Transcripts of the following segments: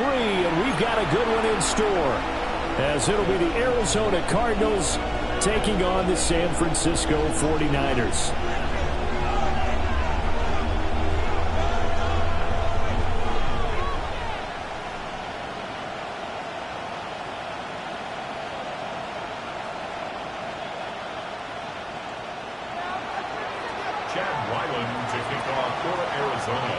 and we've got a good one in store, as it'll be the Arizona Cardinals taking on the San Francisco 49ers. To kick off for Arizona.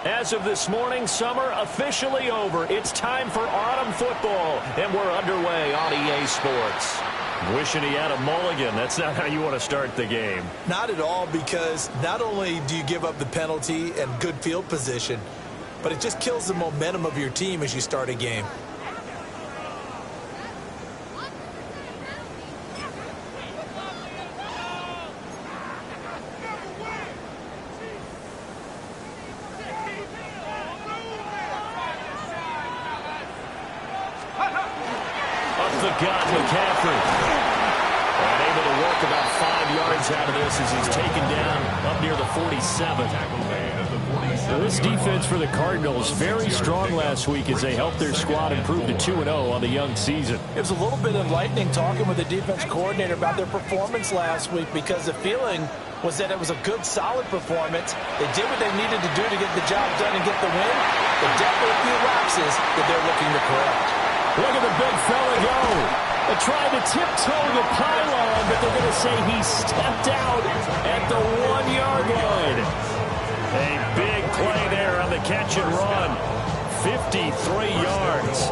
As of this morning, summer officially over. It's time for autumn football, and we're underway on EA Sports. Wishing he had a mulligan. That's not how you want to start the game. Not at all, because not only do you give up the penalty and good field position, but it just kills the momentum of your team as you start a game. Up the gut, McCaffrey. And able to work about 5 yards out of this as he's taken down up near the 47. So this defense for the Cardinals, very strong last week as they helped their squad improve to 2-0 on the young season. It was a little bit enlightening talking with the defense coordinator about their performance last week, because the feeling was that it was a good, solid performance. They did what they needed to do to get the job done and get the win, but definitely a few lapses that they're looking to correct. Look at the big fella go. They're trying to tiptoe the pylon, but they're going to say he stepped out at the 1-yard line. A big play there on the catch and run. 53 yards.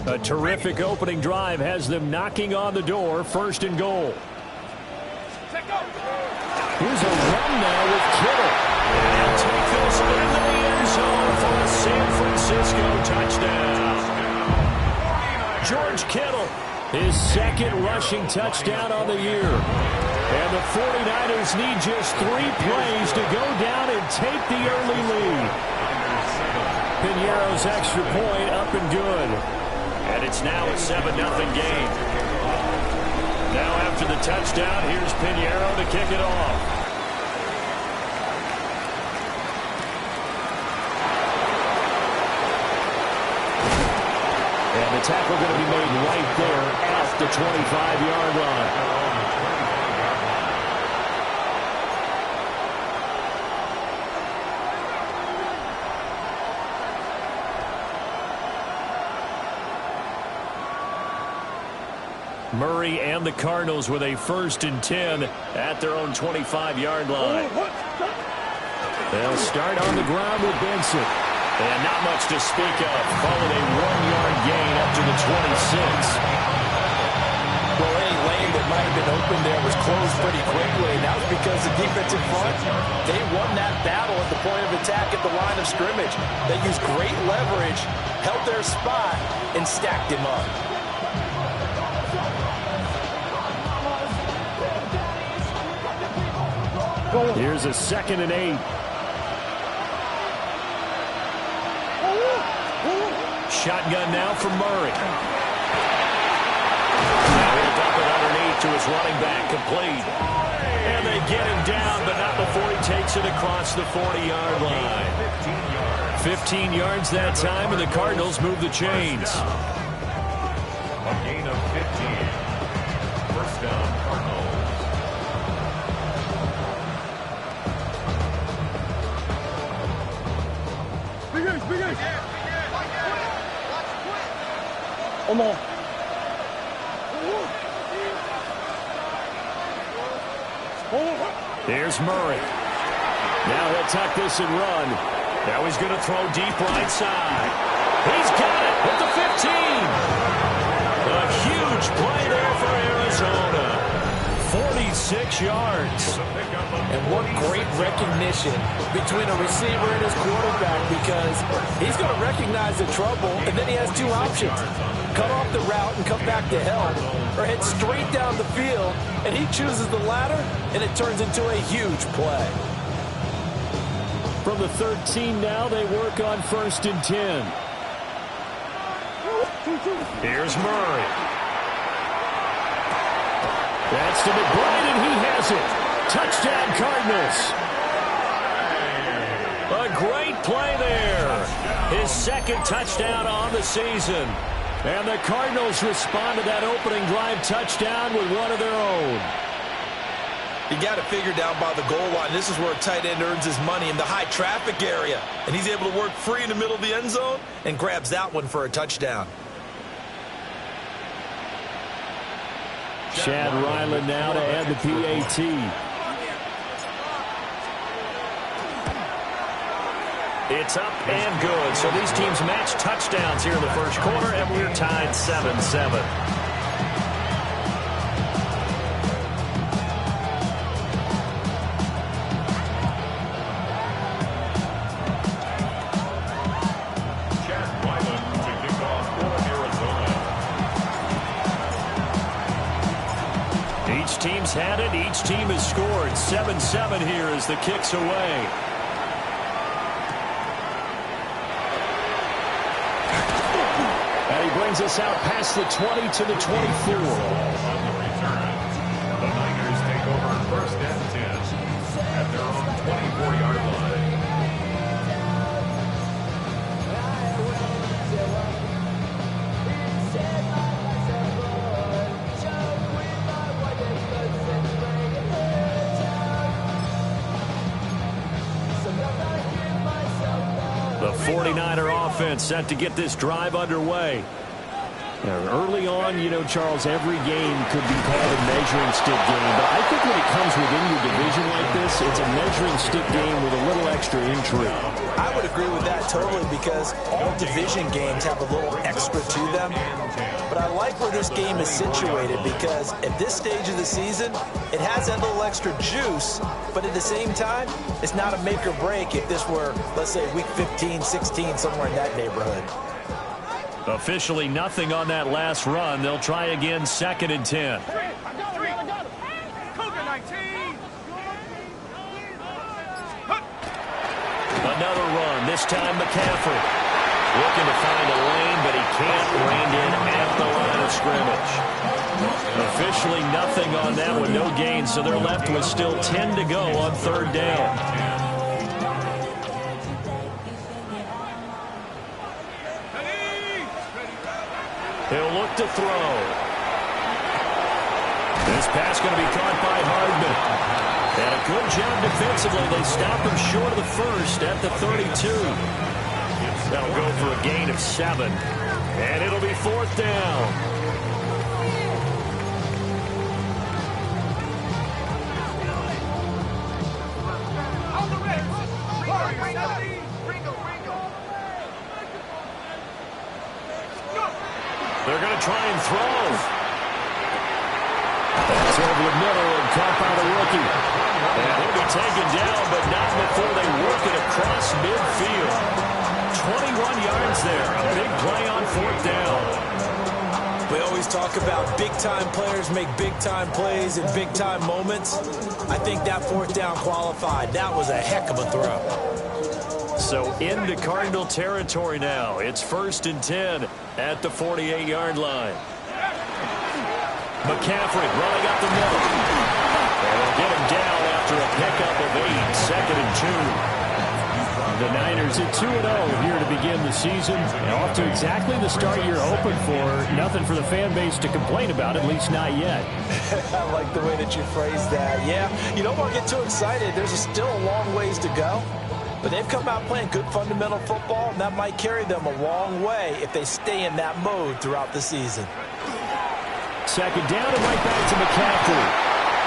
A terrific opening drive has them knocking on the door, 1st and goal. Here's a run now with Kittle. And take this into the end zone for a San Francisco touchdown. George Kittle, his 2nd rushing touchdown on the year. And the 49ers need just 3 plays to go down and take the early lead. Piñeiro's extra point up and good. And it's now a 7-0 game. Now after the touchdown, here's Piñeiro to kick it off. And the tackle going to be made right there at the 25-yard line. Murray and the Cardinals with a 1st and 10 at their own 25-yard line. They'll start on the ground with Benson. And not much to speak of. Call it a 1-yard gain up to the 26. Well, any lane that might have been open there was closed pretty quickly, and that was because the defensive front, they won that battle at the point of attack at the line of scrimmage. They used great leverage, held their spot, and stacked him up. Here's a 2nd and 8. Shotgun now from Murray. Now he'll dump it underneath to his running back, complete. And they get him down, but not before he takes it across the 40-yard line. 15 yards that time, and the Cardinals move the chains. A gain of 15. 1st down, Cardinals. Come on. Here's Murray. Now he'll tuck this and run. Now he's going to throw deep right side. He's got it at the 15. A huge play there for Arizona. 6 yards. And what great recognition between a receiver and his quarterback, because he's going to recognize the trouble, and then he has two options. Cut off the route and come back to help, or head straight down the field, and he chooses the latter, and it turns into a huge play. From the 13 now, they work on 1st and 10. Here's Murray. That's to McBride, and he has it. Touchdown, Cardinals. A great play there. His second touchdown on the season. And the Cardinals respond to that opening drive touchdown with one of their own. You got it figured down by the goal line. This is where a tight end earns his money, in the high traffic area. And he's able to work free in the middle of the end zone and grabs that one for a touchdown. Chad Ryland now to add the PAT. It's up and good. So these teams match touchdowns here in the first quarter, and we're tied 7-7. Each team's had it. Each team has scored. 7-7 here as the kick's away. And he brings us out past the 20 to the 24. On the return, the Niners take over 1st and 10 at their own 24-yard line. The 49er offense set to get this drive underway. Now, early on, you know, Charles, every game could be called a measuring stick game. But I think when it comes within your division like this, it's a measuring stick game with a little extra intrigue. I would agree with that totally, because all division games have a little extra to them. But I like where this game is situated, because at this stage of the season, it has that little extra juice. But at the same time, it's not a make or break if this were, let's say, week 15, 16, somewhere in that neighborhood. Officially nothing on that last run. They'll try again, 2nd and 10. Another run, this time McCaffrey. Looking to find a lane, but he can't. Reined in at the line of scrimmage. Officially nothing on that one, no gain, so they're left with still 10 to go on 3rd down. He'll look to throw. This pass going to be caught by Hardman. And a good job defensively. They stop him short of the first at the 32. They'll go for a gain of 7. And it'll be 4th down. They're going to try and throw. That's over the middle and caught by the rookie. And he'll be taken down, but not before they work it across midfield. 21 yards there. A big play on 4th down. We always talk about big-time players make big-time plays in big-time moments. I think that 4th down qualified. That was a heck of a throw. So into Cardinal territory now. It's 1st and 10 at the 48-yard line. McCaffrey running up the middle. And they'll get him down after a pickup of 8. 2nd and 2. The Niners at 2-0 here to begin the season. And off to exactly the start you're hoping for. Nothing for the fan base to complain about, at least not yet. I like the way that you phrased that. Yeah, you don't want to get too excited. There's still a long ways to go. But they've come out playing good fundamental football, and that might carry them a long way if they stay in that mode throughout the season. 2nd down and right back to McCaffrey.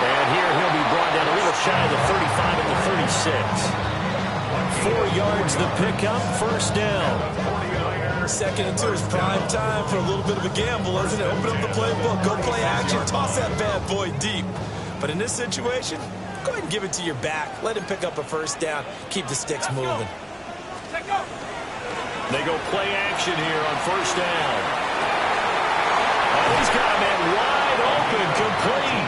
And here he'll be brought down a little shy of the 35 at the 36. 4 yards the pickup, 1st down. 2nd and 2 is prime time for a little bit of a gamble, isn't it? Open up the playbook, go play action, toss that bad boy deep. But in this situation, go ahead and give it to your back. Let him pick up a first down. Keep the sticks moving. They go play action here on first down. Oh, he's got a man wide open, complete.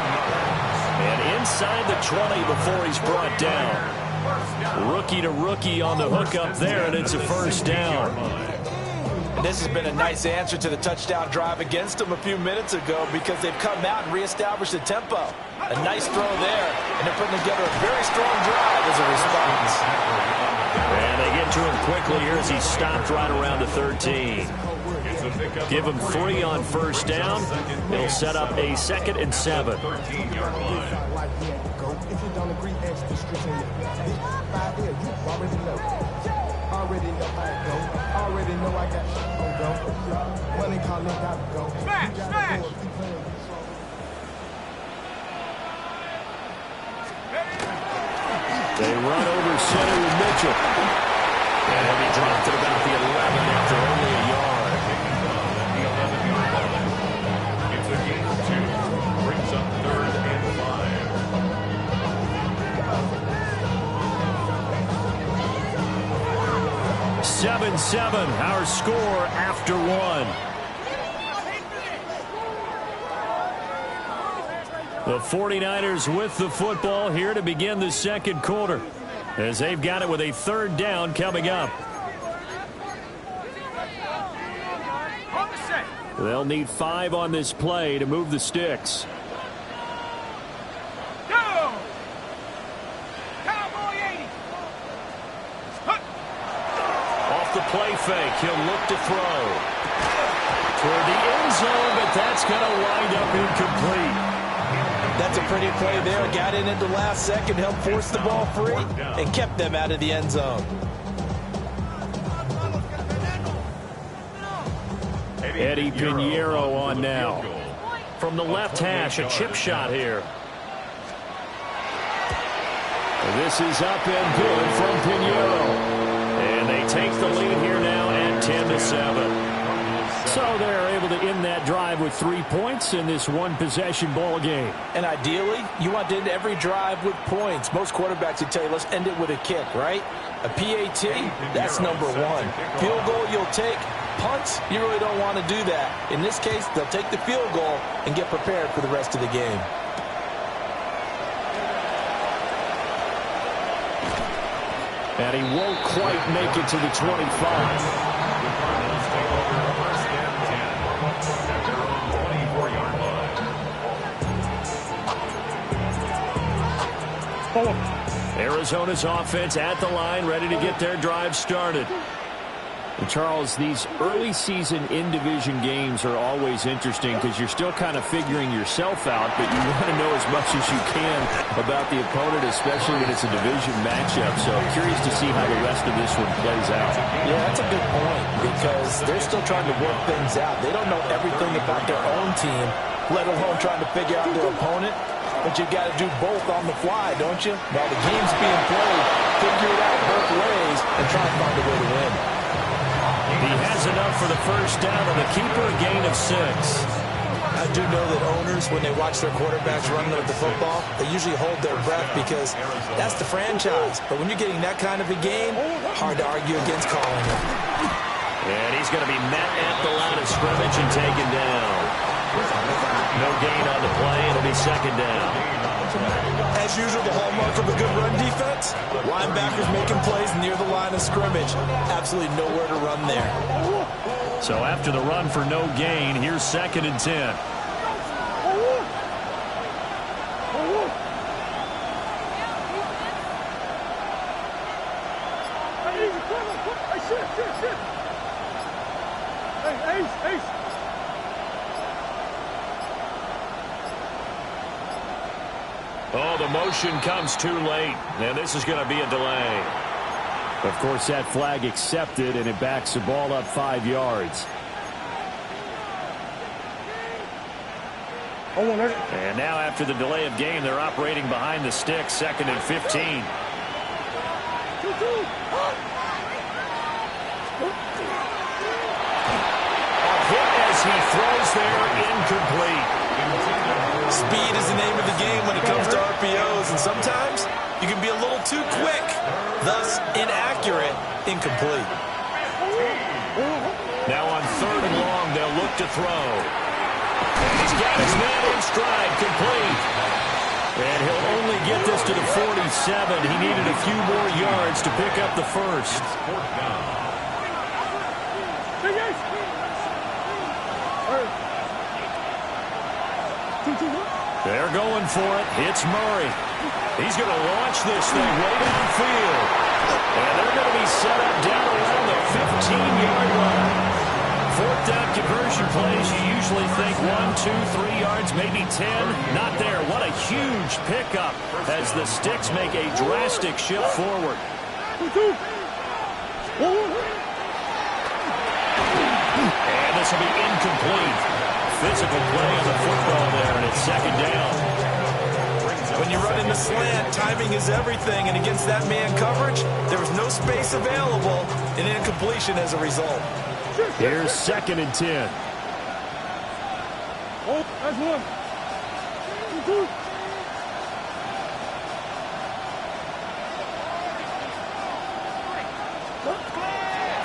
And inside the 20 before he's brought down. Rookie to rookie on the hookup there, and it's a first down. And this has been a nice answer to the touchdown drive against them a few minutes ago because they've come out and reestablished the tempo. A nice throw there, and they're putting together a very strong drive as a response. And they get to him quickly here as he stopped right around the 13. Give him 3 on first down. They'll set up a 2nd and 7. They run over center with Mitchell. And he dropped it about the 11 after only a yard. It's a gain of 2. Brings up 3rd and 5. 7-7, our score after 1. The 49ers with the football here to begin the second quarter, as they've got it with a 3rd down coming up. They'll need 5 on this play to move the sticks. Off the play fake, he'll look to throw toward the end zone, but that's going to wind up incomplete. That's a pretty play there. Got in at the last second, helped force the ball free, and kept them out of the end zone. Eddie Pinheiro on now. From the left hash, a chip shot here. This is up and good from Pinheiro. And they take the lead here now at 10-7. So they're able to end that drive with 3 points in this one-possession ball game. And ideally, you want to end every drive with points. Most quarterbacks would tell you, let's end it with a kick, right? A PAT, that's number 1. Field goal you'll take. Punts, you really don't want to do that. In this case, they'll take the field goal and get prepared for the rest of the game. And he won't quite make it to the 25. Arizona's offense at the line, ready to get their drive started. And Charles, these early season in-division games are always interesting because you're still kind of figuring yourself out, but you want to know as much as you can about the opponent, especially when it's a division matchup. So I'm curious to see how the rest of this one plays out. Yeah, that's a good point because they're still trying to work things out. They don't know everything about their own team, let alone trying to figure out their opponent. But you got to do both on the fly, don't you? While the game's being played, figure it out both ways and try to find a way to win. He has enough for the first down on the keeper, a gain of 6. I do know that owners, when they watch their quarterbacks run with the football, they usually hold their breath because that's the franchise. But when you're getting that kind of a game, hard to argue against calling it. And he's going to be met at the line of scrimmage and taken down. No gain on the play. It'll be 2nd down. As usual, the hallmark of a good run defense, linebackers making plays near the line of scrimmage. Absolutely nowhere to run there. So after the run for no gain, here's 2nd and 10. Oh, the motion comes too late, and this is going to be a delay. Of course, that flag accepted, and it backs the ball up 5 yards. And now after the delay of game, they're operating behind the sticks, 2nd and 15. Hit as he throws there, incomplete. Speed is the name of the game when it comes too quick, thus inaccurate, incomplete. Now on 3rd and long, they'll look to throw. And he's got his man in stride, complete. And he'll only get this to the 47. He needed a few more yards to pick up the first. They're going for it. It's Murray. He's going to launch this thing way downfield. And they're going to be set up down around the 15-yard line. 4th down conversion plays, you usually think 1, 2, 3 yards, maybe 10. Not there. What a huge pickup as the Sticks make a drastic shift forward. And this will be incomplete. Physical play on the football there, and it's 2nd down. When you run in the slant, timing is everything, and against that man coverage, there was no space available, and incompletion as a result. Here's 2nd and 10. Oh, that's one.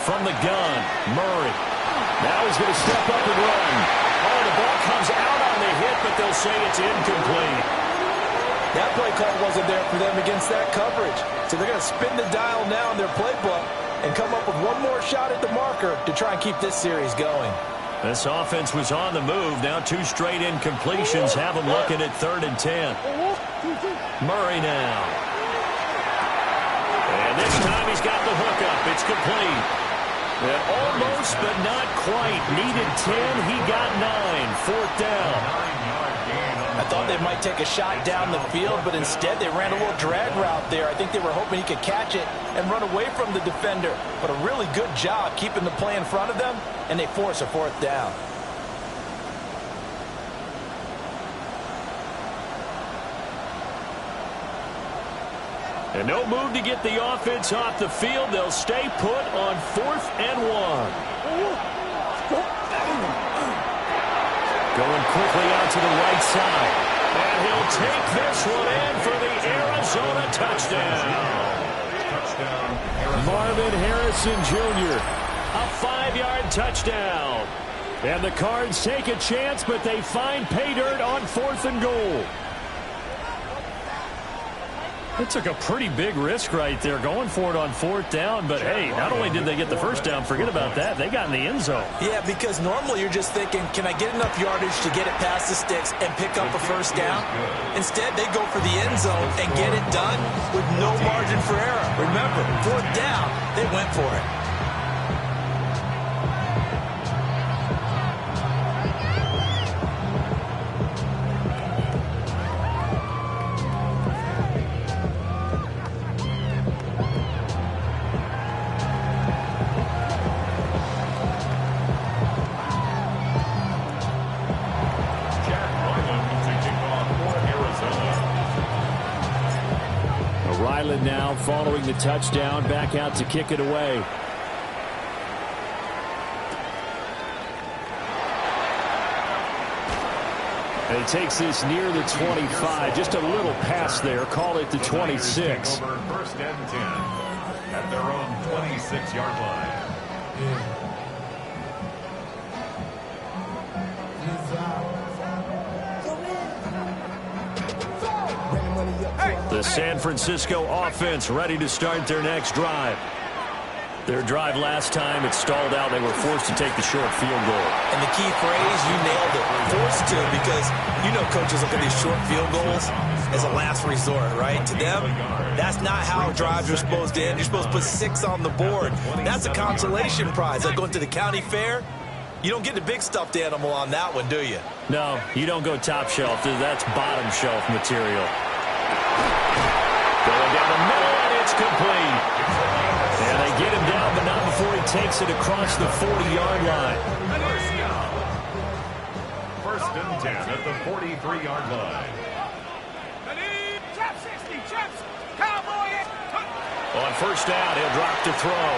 From the gun, Murray. Now he's going to step up and run. Oh, the ball comes out on the hit, but they'll say it's incomplete. That play call wasn't there for them against that coverage. So they're going to spin the dial now in their playbook and come up with one more shot at the marker to try and keep this series going. This offense was on the move. Now 2 straight incompletions have them looking at 3rd and 10. Murray now. And this time he's got the hookup. It's complete. And almost, but not quite. Needed 10. He got 9. 4th down. I thought they might take a shot down the field, but instead they ran a little drag route there. I think they were hoping he could catch it and run away from the defender. But a really good job keeping the play in front of them, and they force a 4th down. And no move to get the offense off the field. They'll stay put on 4th and 1. Going quickly out to the right side. And he'll take this one in for the Arizona touchdown. Marvin Harrison Jr. A 5-yard touchdown. And the Cards take a chance, but they find pay dirt on 4th and goal. It took a pretty big risk right there going for it on 4th down. But, hey, not only did they get the first down, forget about that, they got in the end zone. Yeah, because normally you're just thinking, can I get enough yardage to get it past the sticks and pick up a first down? Instead, they go for the end zone and get it done with no margin for error. Remember, 4th down, they went for it. Now following the touchdown, back out to kick it away. And he takes this near the 25, just a little pass there, call it the 26. Over 1st and 10 at their own 26-yard line. The San Francisco offense ready to start their next drive. Their drive last time, it stalled out. They were forced to take the short field goal. And the key phrase, you nailed it, forced to, because you know coaches look at these short field goals as a last resort, right? To them, that's not how drives are supposed to end. You're supposed to put 6 on the board. That's a consolation prize. Like going to the county fair, you don't get the big stuffed animal on that one, do you? No, you don't go top shelf. That's bottom shelf material. Going down the middle, and it's complete. And they get him down, but not before he takes it across the 40-yard line. 1st and 10 at the 43-yard line. On 1st down, he'll drop to throw.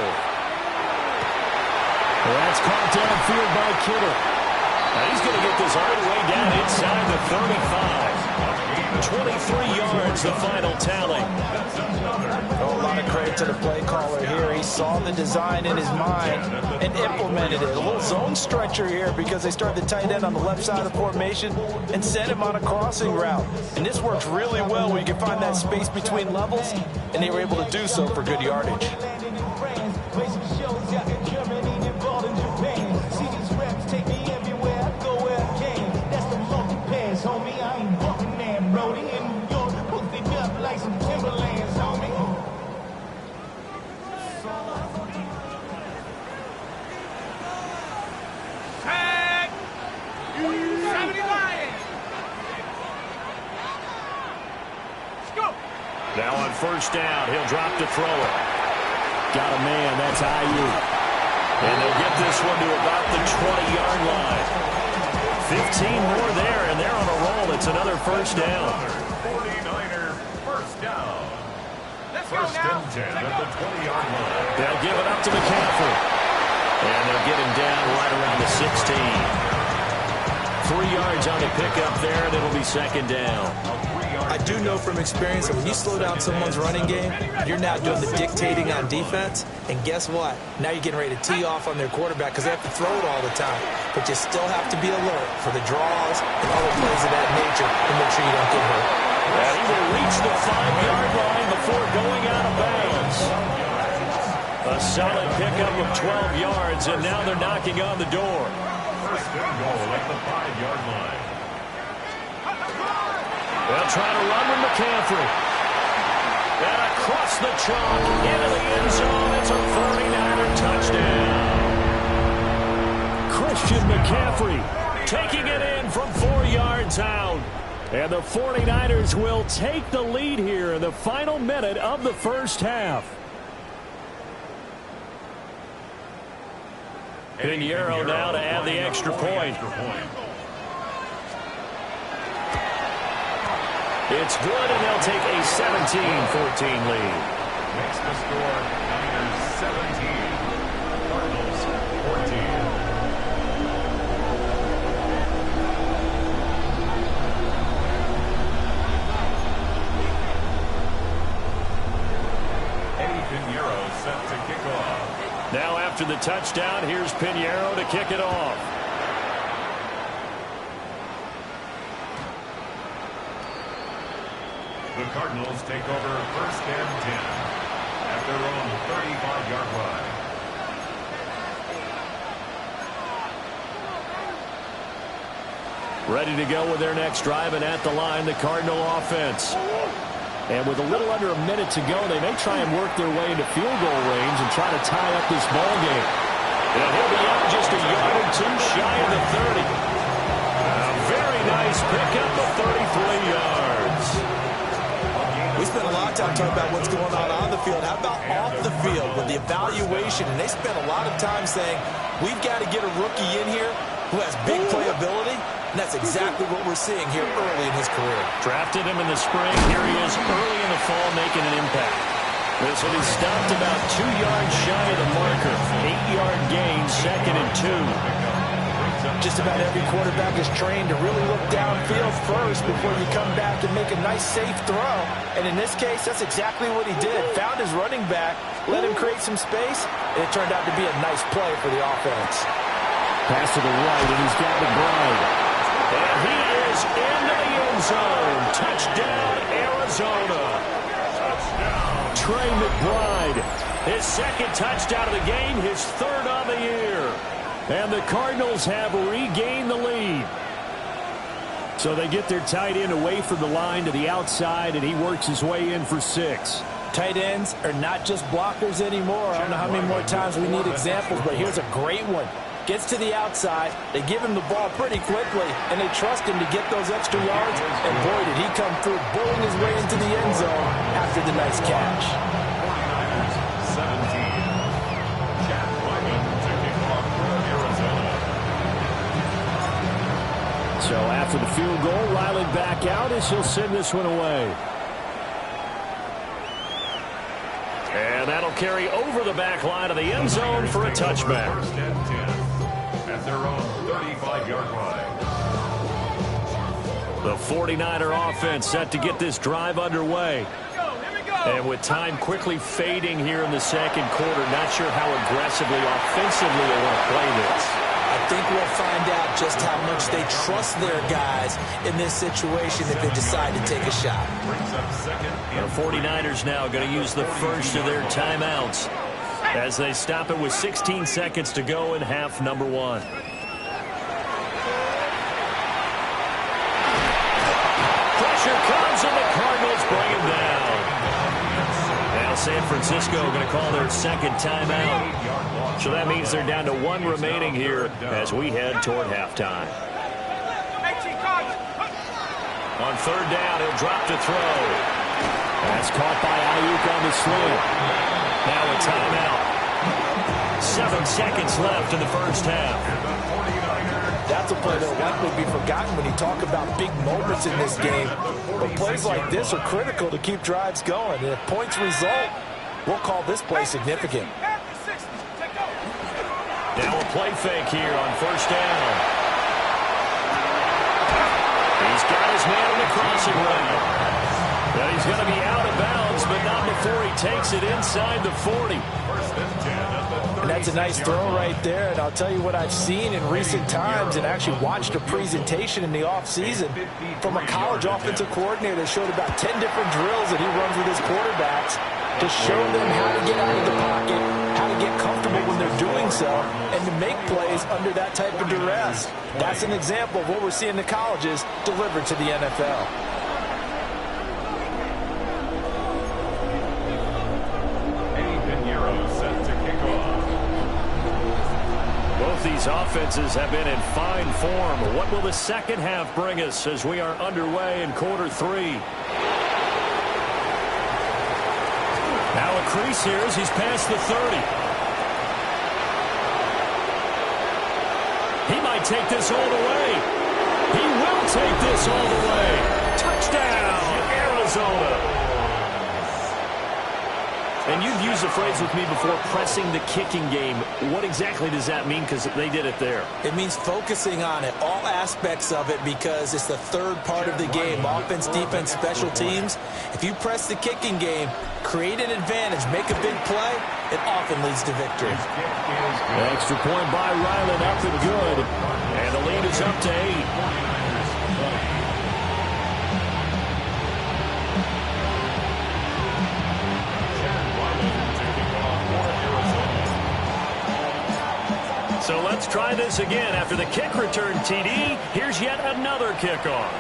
Well, that's caught downfield by Kittle. Now he's going to get this all the way down inside the 35. 23 yards, the final tally. Oh, a lot of credit to the play caller here. He saw the design in his mind and implemented it. A little zone stretcher here because they started the tight end on the left side of the formation and sent him on a crossing route. And this works really well when you can find that space between levels, and they were able to do so for good yardage. Now on first down, he'll drop to throw it. Got a man, that's Ayuk. And they'll get this one to about the 20-yard line. 15 more there, and they're on a roll. It's another first down. 49er first down. First and 10 at the 20-yard line. They'll give it up to McCaffrey. And they'll get him down right around the 16. 3 yards on the pickup there, and it'll be second down. I do know from experience that when you slow down someone's running game, you're now doing the dictating on defense. And guess what? Now you're getting ready to tee off on their quarterback because they have to throw it all the time. But you still have to be alert for the draws and other plays of that nature to make sure you don't get hurt. And he will reach the 5-yard line before going out of bounds. A solid pickup of 12 yards, and now they're knocking on the door. First and goal at the 5-yard line. They'll try to run with McCaffrey. And across the chalk into the end zone. It's a 49er touchdown. Christian McCaffrey taking it in from 4 yards out. And the 49ers will take the lead here in the final minute of the first half. Pinheiro now to add the extra point. It's good, and they'll take a 17-14 lead. Makes the score Niners 17, Cardinals 14. Eddie Pinheiro set to kick off. Now after the touchdown, here's Pinheiro to kick it off. The Cardinals take over first and 10 at their own 35-yard line. Ready to go with their next drive, and at the line, the Cardinal offense. And with a little under a minute to go, they may try and work their way into field goal range and try to tie up this ball game. And he'll be out just a yard or two shy of the 30. A very nice pickup of 33 yards. We spent a lot of time talking about what's going on the field. How about off the field with the evaluation? And they spent a lot of time saying, we've got to get a rookie in here who has big playability. And that's exactly what we're seeing here early in his career. Drafted him in the spring. Here he is early in the fall making an impact. This one is stopped about 2 yards shy of the marker. 8-yard gain, second and 2. Just about every quarterback is trained to really look downfield first before you come back and make a nice, safe throw. And in this case, that's exactly what he did. Found his running back, let him create some space, and it turned out to be a nice play for the offense. Pass to the right, and he's got McBride. And he is into the end zone. Touchdown, Arizona. Touchdown. Trey McBride, his second touchdown of the game, his third on the year. And the Cardinals have regained the lead. So they get their tight end away from the line to the outside, and he works his way in for 6. Tight ends are not just blockers anymore. I don't know how many more times we need examples, but here's a great one. Gets to the outside, they give him the ball pretty quickly, and they trust him to get those extra yards, and boy, did he come through, bowling his way into the end zone after the nice catch. 17. Jack Wyman to kick off for Arizona. So after the field goal, Riley back out as he'll send this one away. And that'll carry over the back line of the end zone for a touchback. First and 10 at their own 35-yard line. The 49er offense set to get this drive underway. And with time quickly fading here in the second quarter, not sure how aggressively, offensively they want to play this. I think we'll find out just how much they trust their guys in this situation if they decide to take a shot. The 49ers now going to use the first of their timeouts as they stop it with 16 seconds to go in half number one. Pressure comes and the Cardinals bring him down. Now San Francisco going to call their second timeout. So that means they're down to one remaining here as we head toward halftime. On third down, he'll drop to throw. That's caught by Ayuk on the sling. Now a timeout. 7 seconds left in the first half. That's a play that will likely be forgotten when you talk about big moments in this game. But plays like this are critical to keep drives going. And if points result, we'll call this play significant. Now a play fake here on first down. He's got his man in the crossing route. Now he's going to be out of bounds, but not before he takes it inside the 40. And that's a nice throw right there. And I'll tell you what I've seen in recent times and actually watched a presentation in the offseason from a college offensive coordinator that showed about 10 different drills that he runs with his quarterbacks to show them how to get out of the pocket, how to get comfortable when they're doing so, and to make plays under that type of duress. That's an example of what we're seeing in the colleges delivered to the NFL. Both these offenses have been in fine form. What will the second half bring us as we are underway in quarter three? Now a crease here as he's past the 30. He might take this all the way. He will take this all the way. Touchdown, Arizona. And you've used the phrase with me before, pressing the kicking game. What exactly does that mean? Because they did it there. It means focusing on it, all aspects of it, because it's the third part of the game. Offense, defense, special teams. If you press the kicking game, create an advantage, make a big play, it often leads to victory. Extra point by Ryland, up and good. And the lead is up to 8. So let's try this again. After the kick return, TD, here's yet another kickoff.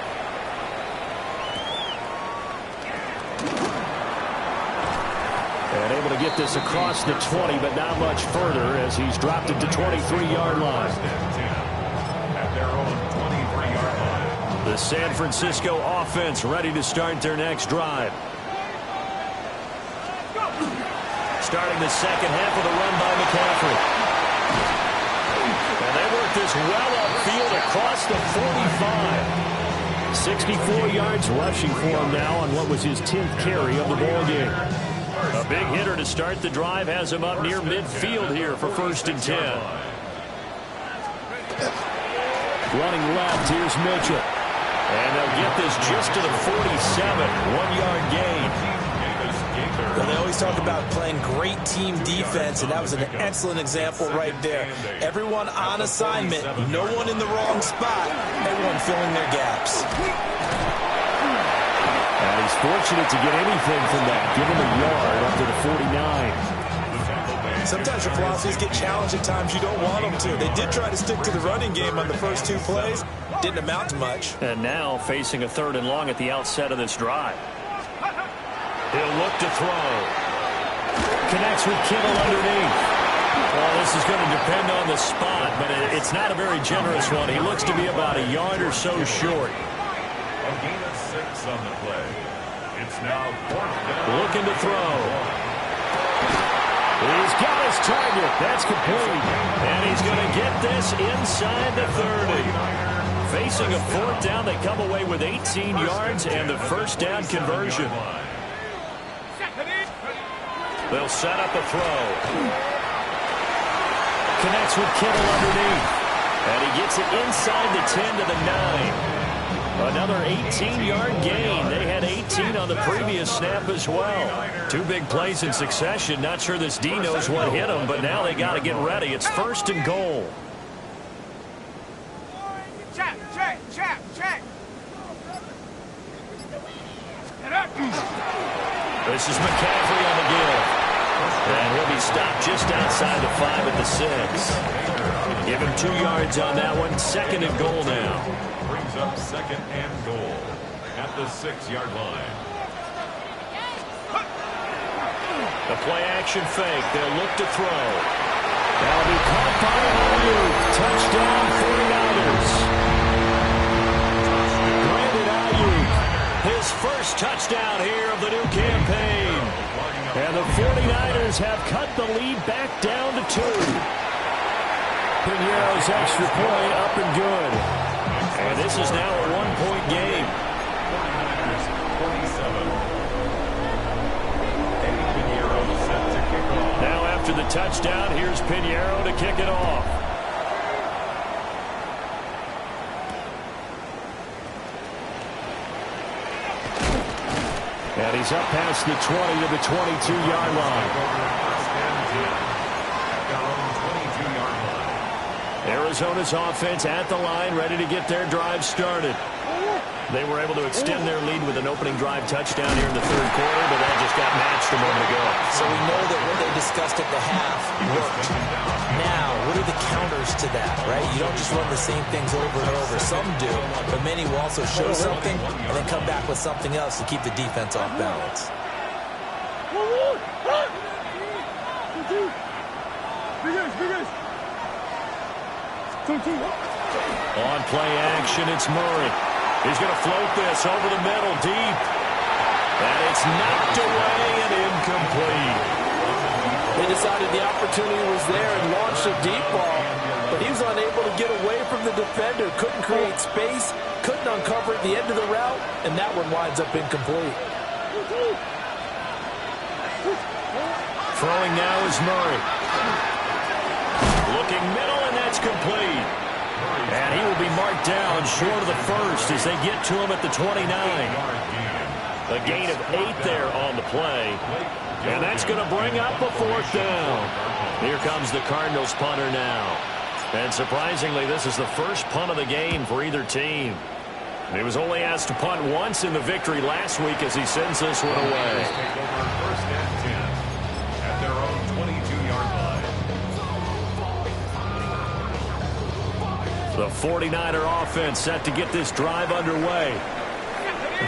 And able to get this across the 20, but not much further as he's dropped it to 23-yard line. At their own 23-yard line. The San Francisco offense ready to start their next drive. Starting the second half with a run by McCaffrey. And they work this well upfield across the 45. 64 yards rushing for him now on what was his 10th carry of the ball game. A big hitter to start the drive has him up near midfield here for 1st and 10. Running left, here's Mitchell. And they'll get this just to the 47. 1-yard gain. Well, they always talk about playing great team defense, and that was an excellent example right there. Everyone on assignment, no one in the wrong spot, everyone filling their gaps. And he's fortunate to get anything from that. Give him a yard up to the 49. Sometimes your philosophies get challenged at times you don't want them to. They did try to stick to the running game on the first 2 plays. Didn't amount to much. And now facing a 3rd and long at the outset of this drive. He'll look to throw. Connects with Kittle underneath. Well, this is going to depend on the spot, but it's not a very generous one. He looks to be about a yard or so short. A gain of 6 on the play. It's now 4th down. Looking to throw. He's got his target. That's complete. And he's going to get this inside the 30. Facing a 4th down, they come away with 18 yards and the first down conversion. They'll set up a throw. Connects with Kittle underneath. And he gets it inside the 10 to the 9. Another 18-yard gain. They had 18 on the previous snap as well. Two big plays in succession. Not sure this D knows what hit them, but now they got to get ready. It's 1st and goal. Check. This is McCaffrey on the give. And he'll be stopped just outside the 5 at the 6. Give him 2 yards on that one. 2nd and goal now. Brings up 2nd and goal at the 6-yard line. The play action fake. They'll look to throw. That'll be caught by Ayuk. Touchdown 49ers. Brandon Ayuk. His first touchdown here of the new campaign. And the 49ers have cut the lead back down to 2. Piñeiro's extra point up and good. And this is now a 1-point game. 49ers 27. Eddie Piñeiro set to kick off. Now after the touchdown, here's Piñeiro to kick it off. And he's up past the 20 to the 22-yard line. Arizona's offense at the line, ready to get their drive started. They were able to extend their lead with an opening drive touchdown here in the 3rd quarter, but that just got matched a moment ago. So we know that what they discussed at the half worked. Now, what are the counters to that, right? You don't just run the same things over and over. Some do, but many will also show something and then come back with something else to keep the defense off balance. On play action, it's Murray. He's going to float this over the middle deep. And it's knocked away and incomplete. They decided the opportunity was there and launched a deep ball, but he was unable to get away from the defender, couldn't create space, couldn't uncover at the end of the route, and that one winds up incomplete. Throwing now is Murray. Looking middle, and that's complete. And he will be marked down short of the 1st as they get to him at the 29. A gain of 8 there on the play. And that's going to bring up a 4th down. Here comes the Cardinals punter now. And surprisingly, this is the first punt of the game for either team. He was only asked to punt once in the victory last week as he sends this one away. Take over 1st and 10 at their own 22-yard line. The 49er offense set to get this drive underway.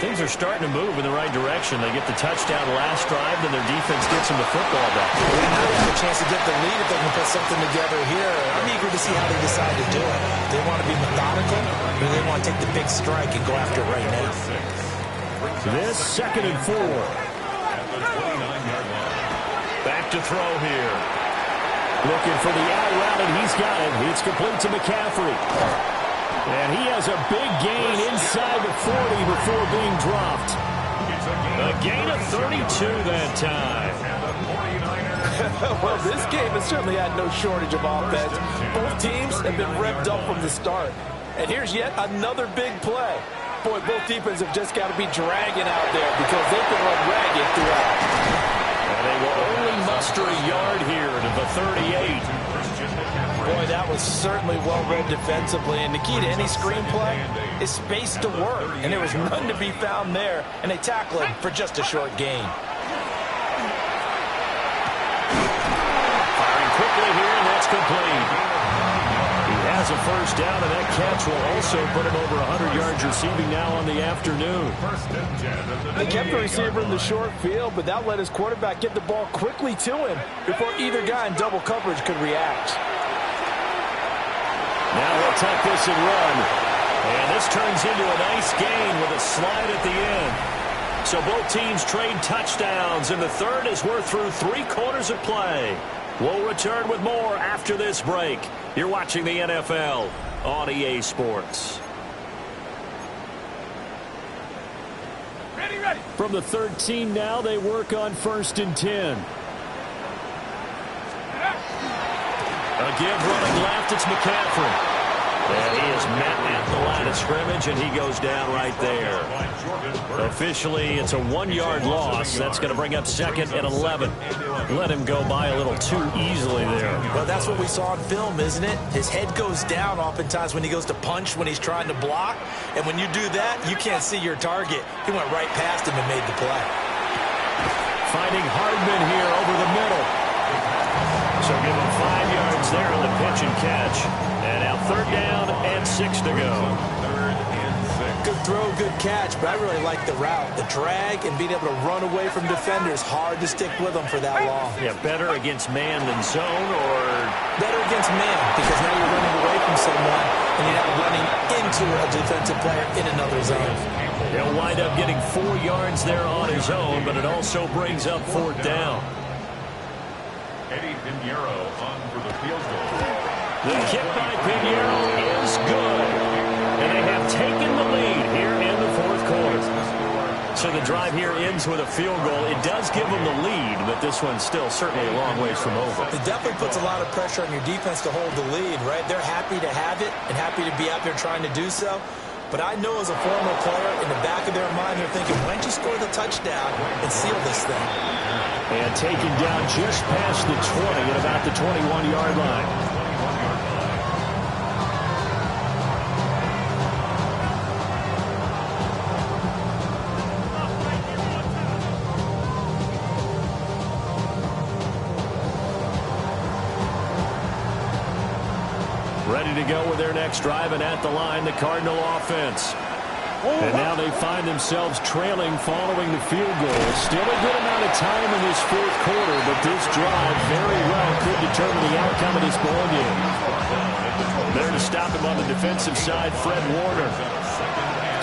Things are starting to move in the right direction. They get the touchdown last drive, then their defense gets them the football back. Now they have a chance to get the lead if they can put something together here. I'm eager to see how they decide to do it. They want to be methodical, or they want to take the big strike and go after it right now. This 2nd and 4. At the 29-yard line. Back to throw here. Looking for the out route, and he's got it. It's complete to McCaffrey. And he has a big gain inside the 40 before being dropped. A gain of 32 that time. Well, this game has certainly had no shortage of offense. Both teams have been revved up from the start. And here's yet another big play. Boy, both defenses have just got to be dragging out there because they can run ragged throughout. And they will only muster a yard here to the 38. Boy, that was certainly well-read defensively. And the key to any screenplay is space to work. And there was none to be found there. And they tackle him for just a short gain. Firing quickly here, and that's complete. He has a first down, and that catch will also put him over 100 yards receiving now on the afternoon. They kept the receiver in the short field, but that let his quarterback get the ball quickly to him before either guy in double coverage could react. Now he'll tuck this and run. And this turns into a nice gain with a slide at the end. So both teams trade touchdowns, and the third as we're through 3 quarters of play. We'll return with more after this break. You're watching the NFL on EA Sports. Ready. From the 13 now, they work on 1st and 10. A give running left, it's McCaffrey. And he is met at the line of scrimmage, and he goes down right there. Officially, it's a 1-yard loss. That's going to bring up 2nd and 11. Let him go by a little too easily there. Well, that's what we saw on film, isn't it? His head goes down oftentimes when he goes to punch, when he's trying to block. And when you do that, you can't see your target. He went right past him and made the play. Finding Hardman here over the middle. So give him 5 yards there on the pitch and catch. And now 3rd down and 6 to go. Good throw, good catch, but I really like the route. The drag and being able to run away from defenders, hard to stick with them for that long. Yeah, better against man than zone, or? Better against man, because now you're running away from someone and you're not running into a defensive player in another zone. He'll wind up getting 4 yards there on his own, but it also brings up 4th down. Eddie Pinheiro on for the field goal. The kick by Pinheiro is good. And they have taken the lead here in the 4th quarter. So the drive here ends with a field goal. It does give them the lead, but this one's still certainly a long ways from over. It definitely puts a lot of pressure on your defense to hold the lead, right? They're happy to have it and happy to be out there trying to do so. But I know as a former player, in the back of their mind, they're thinking, why don't you score the touchdown and seal this thing? And taken down just past the 20 at about the 21-yard line. Ready to go with their next drive, and at the line, the Cardinal offense. And now they find themselves trailing following the field goal. Still a good amount of time in this 4th quarter, but this drive very well could determine the outcome of this ball game. There to stop him on the defensive side, Fred Warner.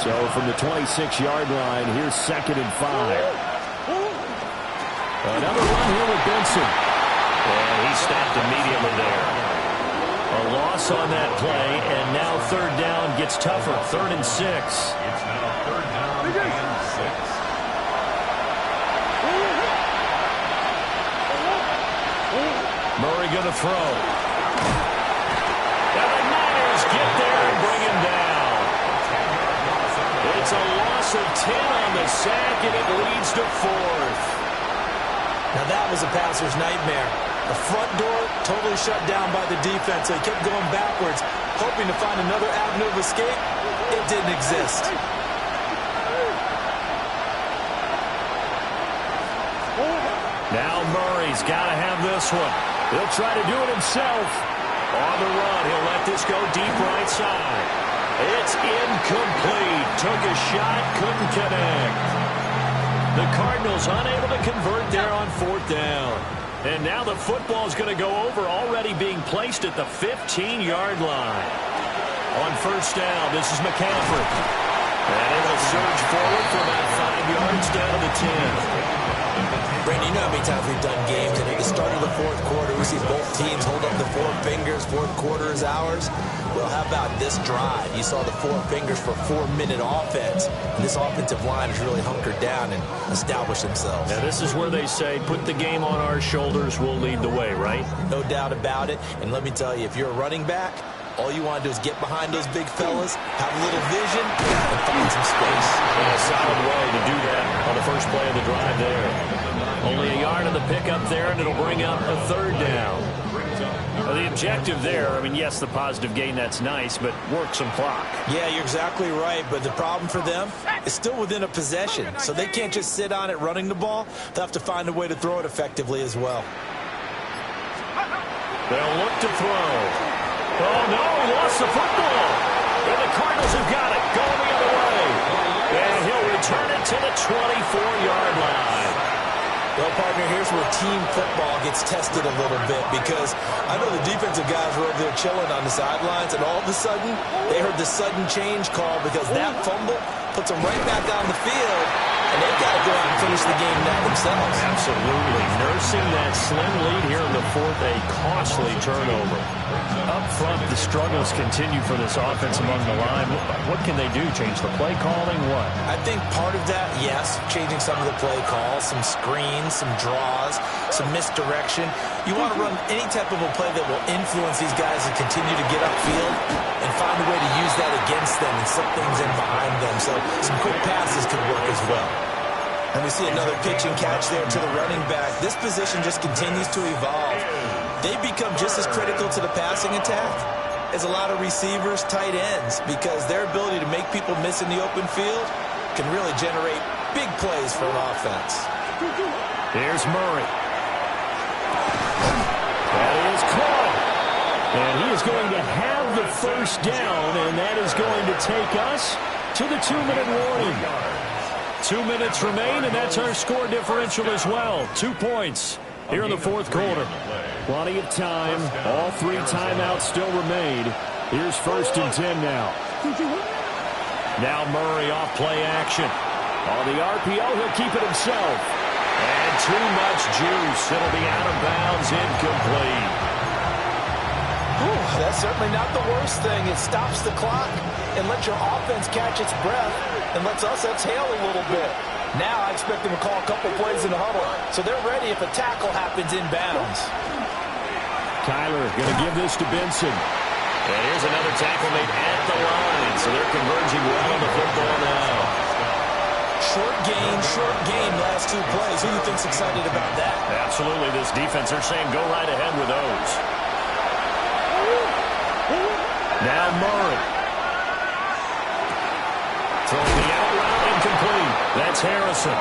So from the 26-yard line, here's 2nd and 5. Another run here with Benson. And he stopped immediately there. A loss on that play, and now 3rd down gets tougher. 3rd and 6. It's now 3rd down and 6. Murray going to throw. And the Niners get there and bring him down. It's a loss of 10 on the sack, and it leads to 4th. Now that was a passer's nightmare. The front door totally shut down by the defense. So he kept going backwards, hoping to find another avenue of escape. It didn't exist. Now Murray's got to have this one. He'll try to do it himself. On the run, he'll let this go deep right side. It's incomplete. Took a shot, couldn't connect. The Cardinals unable to convert there on 4th down. And now the football's going to go over, already being placed at the 15-yard line. On 1st down, this is McCaffrey. And it'll surge forward for about 5 yards down to the 10. Brandon, you know how many times we've done games, and at the start of the 4th quarter, we see both teams hold up the 4 fingers, 4th quarter is ours. Well, how about this drive? You saw the 4 fingers for 4-minute offense, and this offensive line has really hunkered down and established themselves. Now, this is where they say, put the game on our shoulders, we'll lead the way, right? No doubt about it, and let me tell you, if you're a running back, all you want to do is get behind those big fellas, have a little vision, and find some space. And a solid way to do that on the first play of the drive there. Only a yard on the pickup there, and it'll bring up a 3rd down. Well, the objective there, I mean, yes, the positive gain, that's nice, but work some clock. Yeah, you're exactly right, but the problem for them is still within a possession, so they can't just sit on it running the ball. They'll have to find a way to throw it effectively as well. They'll look to throw. Oh, no, he lost the football. And the Cardinals have got it, going the other way. And he'll return it to the 24-yard line. Well, partner, here's where team football gets tested a little bit, because I know the defensive guys were over there chilling on the sidelines, and all of a sudden, they heard the sudden change call because that fumble puts them right back on the field, and they've got to go out and finish the game now themselves. Absolutely. Nursing that slim lead here in the fourth, a costly turnover. Up front, the struggles continue for this offense among the line. What can they do? Change the play calling? What? I think part of that, yes, changing some of the play calls, some screens, some draws, some misdirection. You want to run any type of a play that will influence these guys to continue to get upfield and find a way to use that against them and slip things in behind them. So some quick passes could work as well. And we see another pitch and catch there to the running back. This position just continues to evolve. They become just as critical to the passing attack as a lot of receivers, tight ends, because their ability to make people miss in the open field can really generate big plays for an offense. Here's Murray. That is caught. And he is going to have the first down, and that is going to take us to the 2-minute warning. 2 minutes remain, and that's our score differential as well. 2 points here in the fourth quarter. Plenty of time. All 3 timeouts still remain. Here's 1st and 10 now. Now Murray off play action. On the RPO, he'll keep it himself. And too much juice. It'll be out of bounds, incomplete. That's certainly not the worst thing. It stops the clock and lets your offense catch its breath and lets us exhale a little bit. Now I expect them to call a couple plays in the huddle, so they're ready if a tackle happens inbounds. Kyler going to give this to Benson. And here's another tackle made at the line, so they're converging well on the football now. Short game, last 2 plays. Who do you think's excited about that? Absolutely, this defense, they're saying go right ahead with those. Now Murray. Throwing the out route, incomplete. That's Harrison.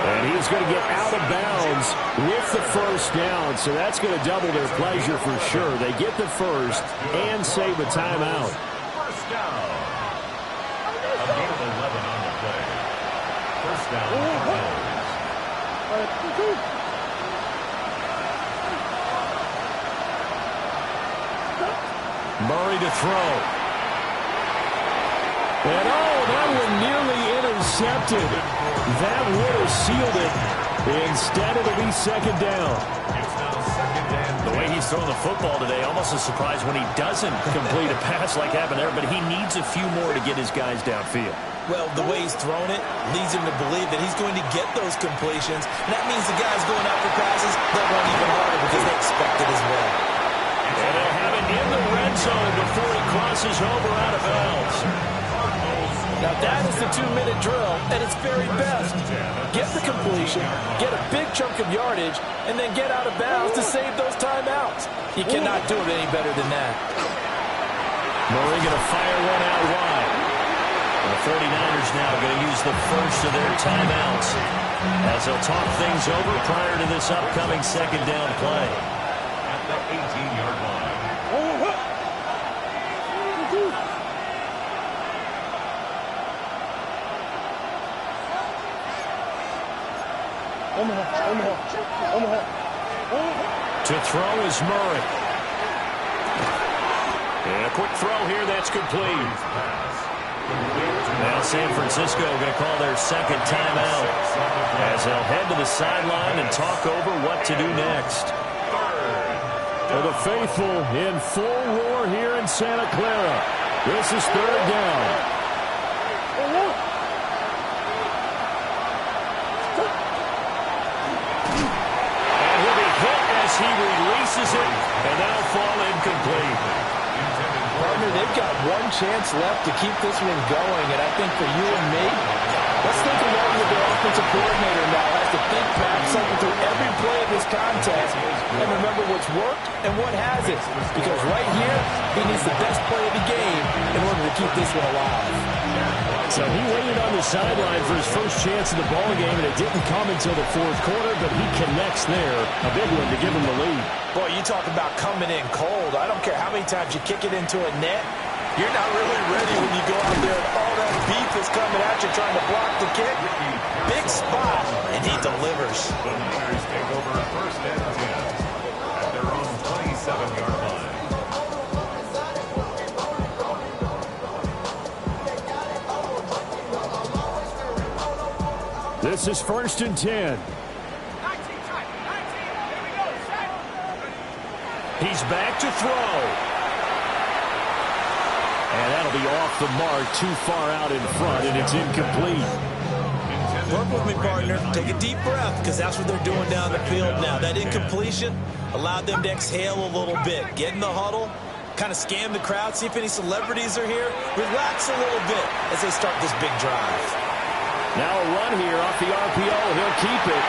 And he's going to get out of bounds with the first down, so that's going to double their pleasure for sure. They get the first and save a timeout. First down. A gain of 11 on the play. First down. Murray to throw. And that one nearly intercepted. That would have sealed it. Instead, it'll be 2nd down. The way he's throwing the football today, almost a surprise when he doesn't complete a pass like happened there, but he needs a few more to get his guys downfield. Well, the way he's thrown it leads him to believe that he's going to get those completions. And that means the guys going after passes, they'll run even harder because they expect it as well. And they'll have it in the red zone before he crosses over out of bounds. Now that is the 2-minute drill at its very best. Get the completion, get a big chunk of yardage, and then get out of bounds to save those timeouts. You cannot do it any better than that. Murray going to fire one out wide. The 49ers now going to use the first of their timeouts as they'll talk things over prior to this upcoming 2nd down play. At the 18-yard line. To throw is Murray. And a quick throw here, that's complete. Now San Francisco going to call their 2nd timeout as they'll head to the sideline and talk over what to do next. For the faithful in full roar here in Santa Clara. This is 3rd down. He releases it, and that'll fall incomplete. Partner, they've got one chance left to keep this one going, and I think for you and me, let's think along with their offensive coordinator now has to think back, cycle through every play of this contest, and remember what's worked and what hasn't. Because right here, he needs the best play of the game in order to keep this one alive. So he waited on the sideline for his first chance in the ballgame, and it didn't come until the 4th quarter, but he connects there. A big one to give him the lead. Boy, you talk about coming in cold. I don't care how many times you kick it into a net. You're not really ready when you go out there and all that beef is coming at you trying to block the kick. Big spot, and he delivers. The Niners take over 1st and 10 at their own 27-yard line. This is 1st and 10. He's back to throw. And that'll be off the mark, too far out in front, and it's incomplete. Work with me, partner. Take a deep breath, because that's what they're doing down the field now. That incompletion allowed them to exhale a little bit. Get in the huddle, kind of scan the crowd, see if any celebrities are here. Relax a little bit as they start this big drive. Now a run here off the RPO. He'll keep it.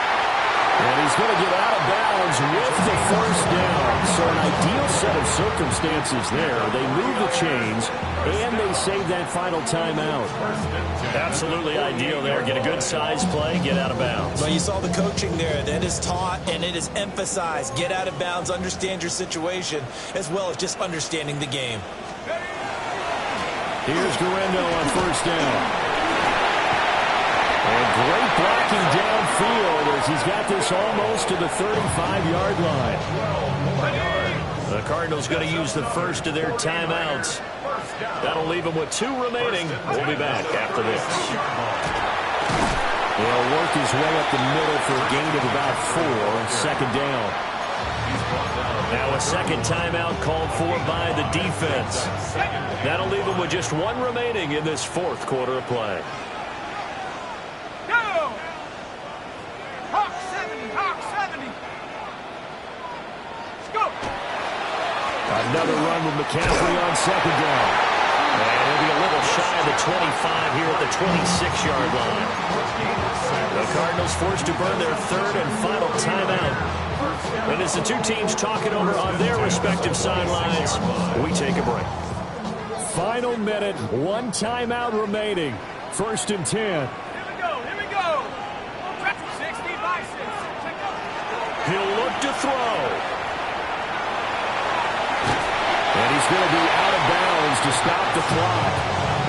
And he's going to get out of bounds with the first down. So an ideal set of circumstances there. They move the chains, and they save that final timeout. Absolutely ideal there. Get a good size play, get out of bounds. Well, you saw the coaching there. That is taught and it is emphasized. Get out of bounds, understand your situation, as well as just understanding the game. Here's Guerrero on first down. And great blocking downfield as he's got this almost to the 35-yard line. The Cardinals going to use the first of their timeouts. That'll leave them with 2 remaining. We'll be back after this. He'll work his way up the middle for a gain of about 4. Second down. Now a second timeout called for by the defense. That'll leave them with just 1 remaining in this 4th quarter of play. Another run with McCaffrey on second down. And he'll be a little shy of the 25 here at the 26-yard line. The Cardinals forced to burn their 3rd and final timeout. And as the 2 teams talking over on their respective sidelines, we take a break. Final minute, 1 timeout remaining. 1st and 10. Here we go. 60 by 6. He'll look to throw. And he's going to be out of bounds to stop the clock.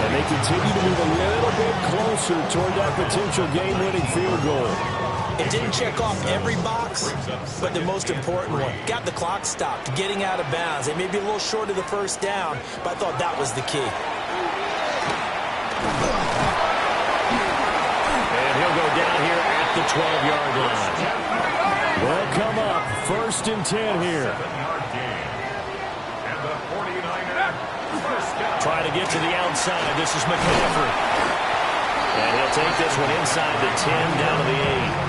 And they continue to move a little bit closer toward that potential game-winning field goal. It didn't check off every box, but the most important one. Got the clock stopped, getting out of bounds. They may be a little short of the first down, but I thought that was the key. And he'll go down here at the 12-yard line. Will come up 1st and 10 here. Try to get to the outside. This is McCaffrey. And he'll take this one inside the 10, down to the 8.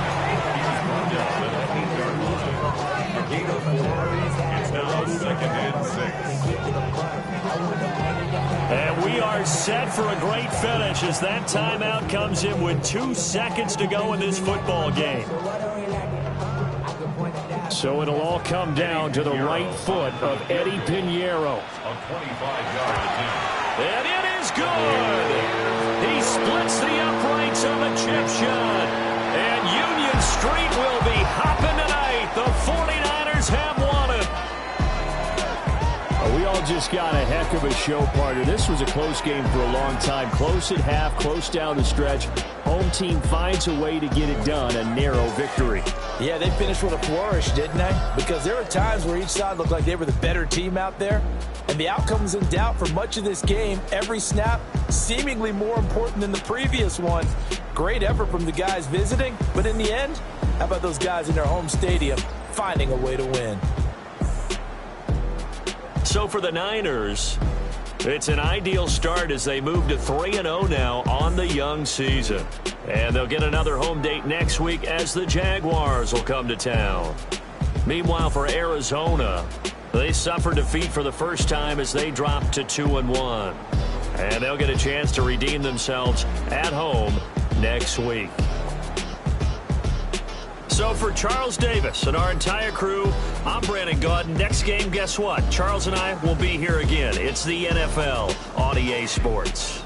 It's now 2nd and 6. And we are set for a great finish as that timeout comes in with 2 seconds to go in this football game. So it'll all come down to the right foot of Eddie Pinheiro. A 25-yard attempt. And it is good. He splits the uprights on the chip shot. And Union Street will be hopping tonight. The 49ers have won it. We all just got a heck of a show, partner. This was a close game for a long time. Close at half, close down the stretch. Home team finds a way to get it done, a narrow victory. Yeah, they finished with a flourish, didn't they? Because there were times where each side looked like they were the better team out there. And the outcome was in doubt for much of this game. Every snap seemingly more important than the previous one. Great effort from the guys visiting. But in the end, how about those guys in their home stadium finding a way to win? So for the Niners, it's an ideal start as they move to 3-0 now on the young season. And they'll get another home date next week as the Jaguars will come to town. Meanwhile, for Arizona, they suffered defeat for the first time as they dropped to 2-1. And they'll get a chance to redeem themselves at home next week. So for Charles Davis and our entire crew, I'm Brandon Gaudin. Next game, guess what? Charles and I will be here again. It's the NFL on EA Sports.